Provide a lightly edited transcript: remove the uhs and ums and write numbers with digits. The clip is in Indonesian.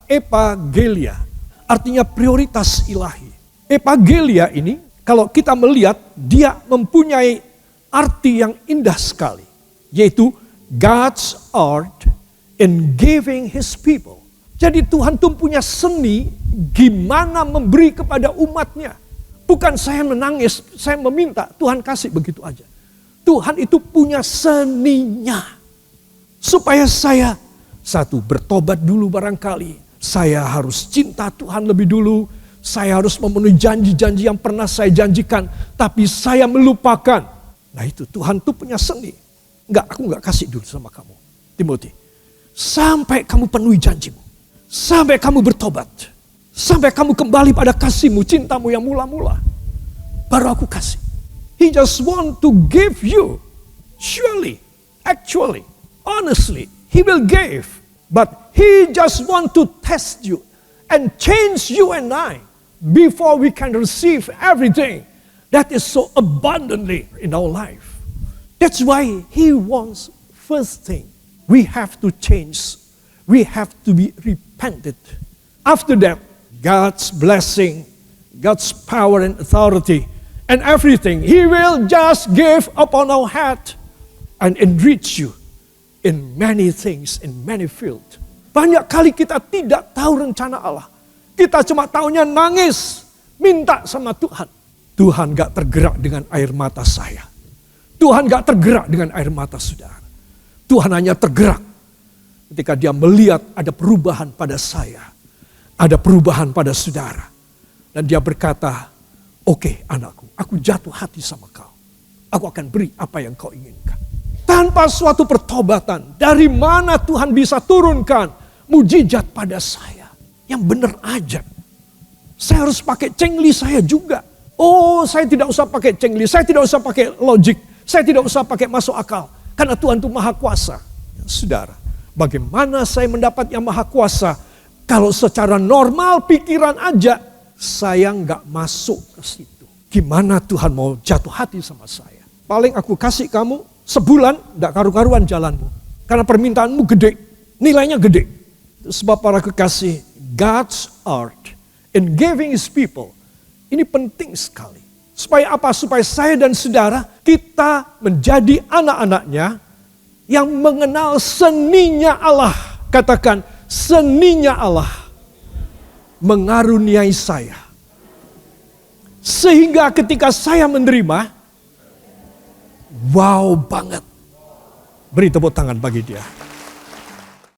epagelia, artinya prioritas ilahi. Epagelia ini, kalau kita melihat, dia mempunyai arti yang indah sekali, yaitu God's art in giving His people. Jadi Tuhan tuh punya seni gimana memberi kepada umatnya. Bukan saya menangis, saya meminta, Tuhan kasih begitu aja. Tuhan itu punya seninya. Supaya saya, satu, bertobat dulu barangkali. Saya harus cinta Tuhan lebih dulu. Saya harus memenuhi janji-janji yang pernah saya janjikan. Tapi saya melupakan. Nah itu Tuhan tuh punya seni. Aku enggak kasih dulu sama kamu, Timothy. Sampai kamu penuhi janjimu. Sampai kamu bertobat. Sampai kamu kembali pada kasihmu, cintamu yang mula-mula. Baru aku kasih. He just want to give you. Surely, actually, honestly, He will give. But He just want to test you. And change you and I. Before we can receive everything. That is so abundantly in our life. That's why He wants, first thing, we have to change. We have to be repented. After that, God's blessing, God's power and authority, and everything, He will just give upon our head and enrich you in many things, in many fields. Banyak kali kita tidak tahu rencana Allah. Kita cuma taunya nangis, minta sama Tuhan. Tuhan gak tergerak dengan air mata saya. Tuhan gak tergerak dengan air mata saudara. Tuhan hanya tergerak ketika Dia melihat ada perubahan pada saya. Ada perubahan pada saudara. Dan Dia berkata, oke, anakku, aku jatuh hati sama kau. Aku akan beri apa yang kau inginkan. Tanpa suatu pertobatan, dari mana Tuhan bisa turunkan mujizat pada saya? Yang benar aja. Saya harus pakai cengli saya juga. Oh, saya tidak usah pakai cengli, saya tidak usah pakai logik, saya tidak usah pakai masuk akal. Karena Tuhan itu maha kuasa. Saudara, bagaimana saya mendapat yang maha kuasa? Kalau secara normal pikiran aja, saya nggak masuk ke situ. Gimana Tuhan mau jatuh hati sama saya? Paling aku kasih kamu sebulan, nggak karu-karuan jalanmu. Karena permintaanmu gede, nilainya gede. Sebab para kekasih, God's art in giving His people. Ini penting sekali. Supaya apa? Supaya saya dan saudara, kita menjadi anak-anaknya yang mengenal seninya Allah. Katakan, seninya Allah mengaruniai saya. Sehingga ketika saya menerima, wow banget. Beri tepuk tangan bagi Dia.